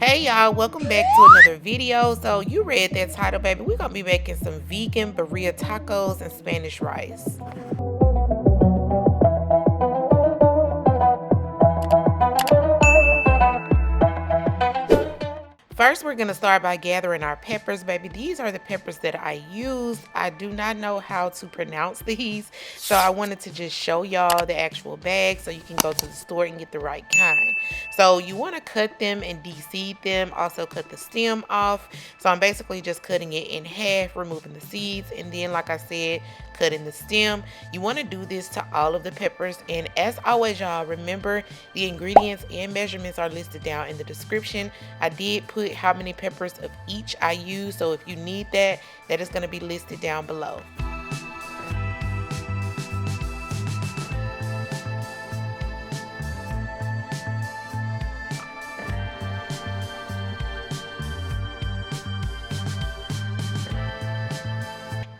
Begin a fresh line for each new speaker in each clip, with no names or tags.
Hey y'all, welcome back to another video. So you read that title, baby. We're gonna be making some vegan birria tacos and Spanish rice. First, we're going to start by gathering our peppers, baby. These are the peppers that I used. I do not know how to pronounce these, so I wanted to just show y'all the actual bag so you can go to the store and get the right kind. So you want to cut them and de-seed them, also cut the stem off. So I'm basically just cutting it in half, removing the seeds, and then, like I said, cutting the stem. You want to do this to all of the peppers, and as always, y'all, remember the ingredients and measurements are listed down in the description. I did put how many peppers of each I use, so if you need that, that is going to be listed down below.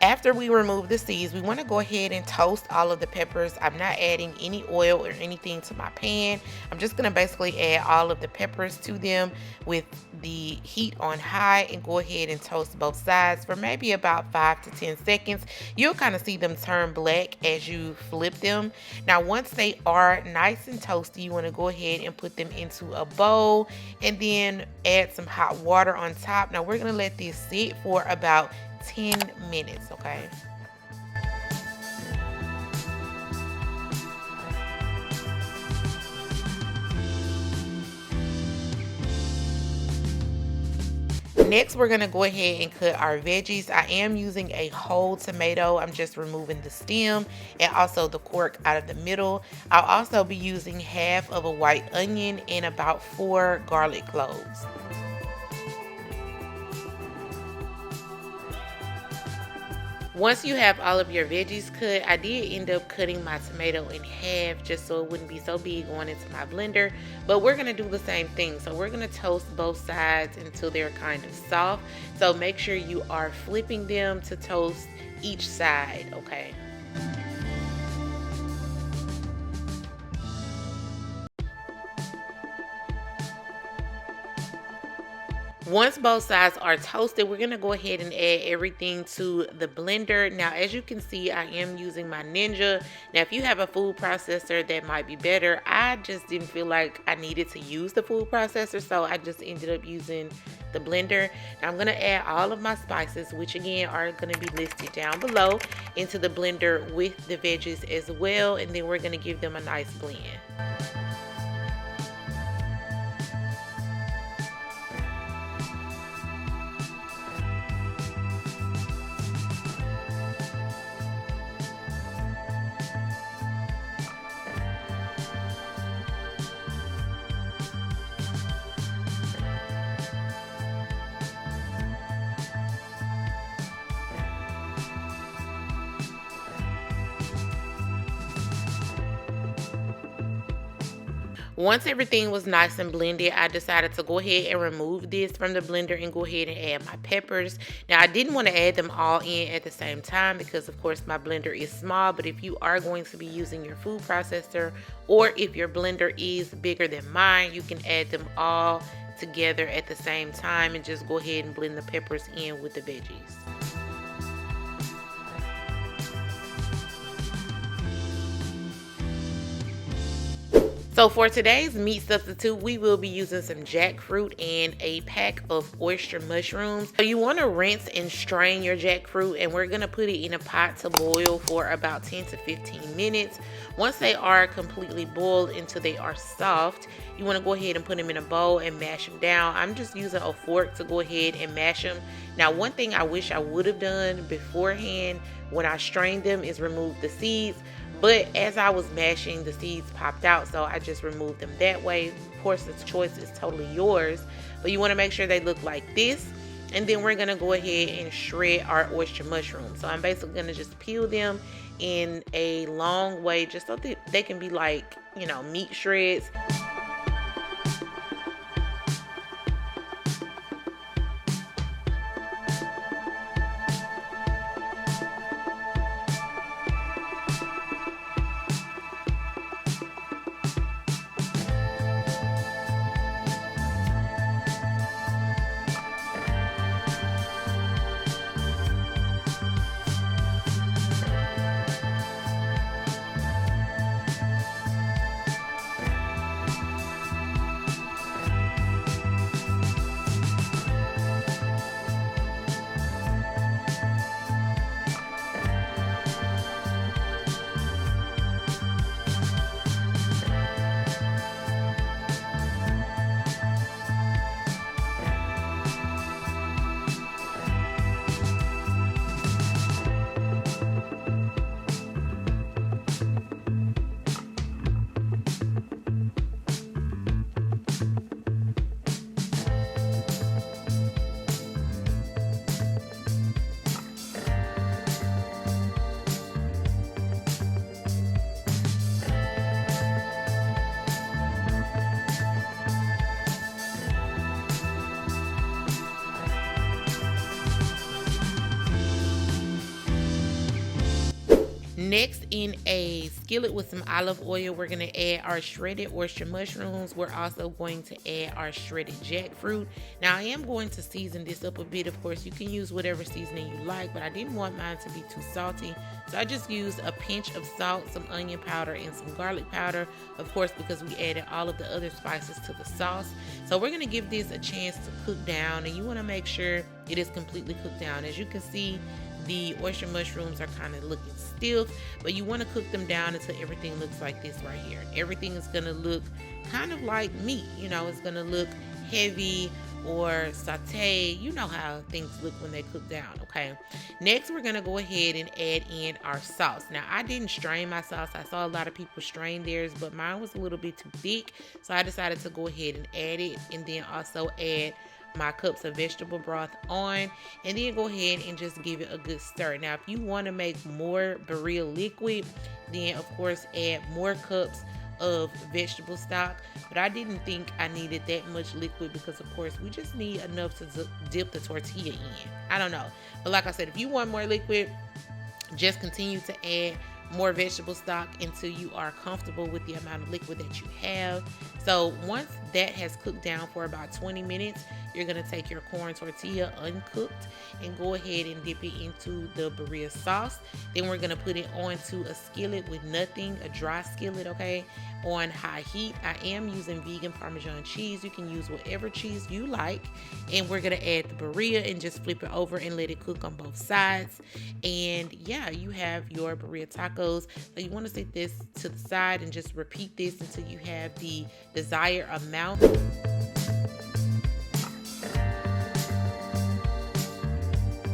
After we remove the seeds, we want to go ahead and toast all of the peppers. I'm not adding any oil or anything to my pan. I'm just going to basically add all of the peppers to them with the heat on high and go ahead and toast both sides for maybe about 5 to 10 seconds. You'll kind of see them turn black as you flip them. Now, once they are nice and toasty, you want to go ahead and put them into a bowl and then add some hot water on top. Now, we're going to let this sit for about 10 minutes, okay? Next, we're going to go ahead and cut our veggies. I am using a whole tomato. I'm just removing the stem and also the cork out of the middle. I'll also be using half of a white onion and about 4 garlic cloves. Once you have all of your veggies cut, I did end up cutting my tomato in half just so it wouldn't be so big going into my blender. But we're going to do the same thing. So we're going to toast both sides until they're kind of soft. So make sure you are flipping them to toast each side, okay? Once both sides are toasted, we're going to go ahead and add everything to the blender. Now, as you can see, I am using my Ninja. Now, if you have a food processor, that might be better. I just didn't feel like I needed to use the food processor, so I just ended up using the blender. Now, I'm going to add all of my spices, which again are going to be listed down below, into the blender with the veggies as well, and then we're going to give them a nice blend. Once everything was nice and blended, I decided to go ahead and remove this from the blender and go ahead and add my peppers. Now, I didn't want to add them all in at the same time because, of course, my blender is small. But if you are going to be using your food processor, or if your blender is bigger than mine, you can add them all together at the same time and just go ahead and blend the peppers in with the veggies. So for today's meat substitute, we will be using some jackfruit and a pack of oyster mushrooms. So you want to rinse and strain your jackfruit, and we're going to put it in a pot to boil for about 10 to 15 minutes. Once they are completely boiled until they are soft, you want to go ahead and put them in a bowl and mash them down. I'm just using a fork to go ahead and mash them. Now, one thing I wish I would have done beforehand when I strained them is remove the seeds. But as I was mashing, the seeds popped out, so I just removed them that way. Of course, the choice is totally yours, but you want to make sure they look like this. And then we're going to go ahead and shred our oyster mushrooms. So I'm basically going to just peel them in a long way just so that they can be like, you know, meat shreds. Next, in a skillet with some olive oil, we're going to add our shredded oyster mushrooms. We're also going to add our shredded jackfruit. Now, I am going to season this up a bit. Of course, you can use whatever seasoning you like, but I didn't want mine to be too salty. So I just used a pinch of salt, some onion powder, and some garlic powder. Of course, because we added all of the other spices to the sauce. So we're going to give this a chance to cook down, and you want to make sure it is completely cooked down. As you can see, the oyster mushrooms are kind of looking stiff, but you want to cook them down until everything looks like this right here. Everything is going to look kind of like meat. You know, it's going to look heavy or saute. You know how things look when they cook down, okay? Next, we're going to go ahead and add in our sauce. Now, I didn't strain my sauce. I saw a lot of people strain theirs, but mine was a little bit too thick, so I decided to go ahead and add it, and then also add my cups of vegetable broth on, and then go ahead and just give it a good stir. Now, if you want to make more birria liquid, then of course add more cups of vegetable stock, but I didn't think I needed that much liquid because of course we just need enough to dip the tortilla in. I don't know, but like I said, if you want more liquid, just continue to add more vegetable stock until you are comfortable with the amount of liquid that you have. So once that has cooked down for about 20 minutes, you're going to take your corn tortilla uncooked and go ahead and dip it into the birria sauce. Then we're going to put it onto a skillet with nothing, a dry skillet, okay, on high heat. I am using vegan Parmesan cheese. You can use whatever cheese you like. And we're going to add the birria and just flip it over and let it cook on both sides. And yeah, you have your birria tacos. So you want to set this to the side and just repeat this until you have the desired amount.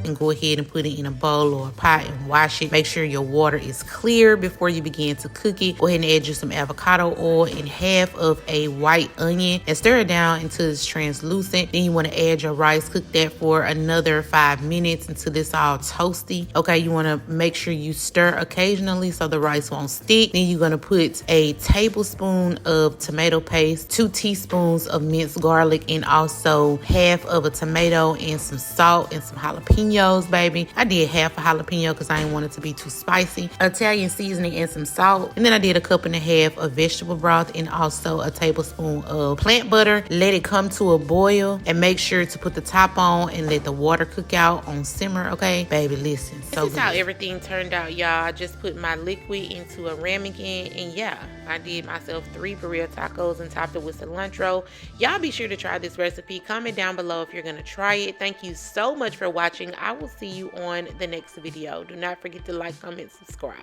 And go ahead and put it in a bowl or a pot and wash it. Make sure your water is clear before you begin to cook it. Go ahead and add you some avocado oil and half of a white onion and stir it down until it's translucent. Then you want to add your rice. Cook that for another 5 minutes until it's all toasty. Okay, you want to make sure you stir occasionally so the rice won't stick. Then you're going to put a tablespoon of tomato paste, 2 teaspoons of minced garlic, and also half of a tomato and some salt and some jalapenos, baby. I did half a jalapeno because I didn't want it to be too spicy. Italian seasoning and some salt. And then I did a cup and a half of vegetable broth and also a tablespoon of plant butter. Let it come to a boil and make sure to put the top on and let the water cook out on simmer, okay? Baby, listen. So this is how everything turned out, y'all. I just put my liquid into a ramekin, and yeah, I did myself 3 birria tacos and topped it with cilantro. Y'all be sure to try this recipe. Comment down below if you're going to try it. Thank you so much for watching. I will see you on the next video. Do not forget to like, comment, subscribe.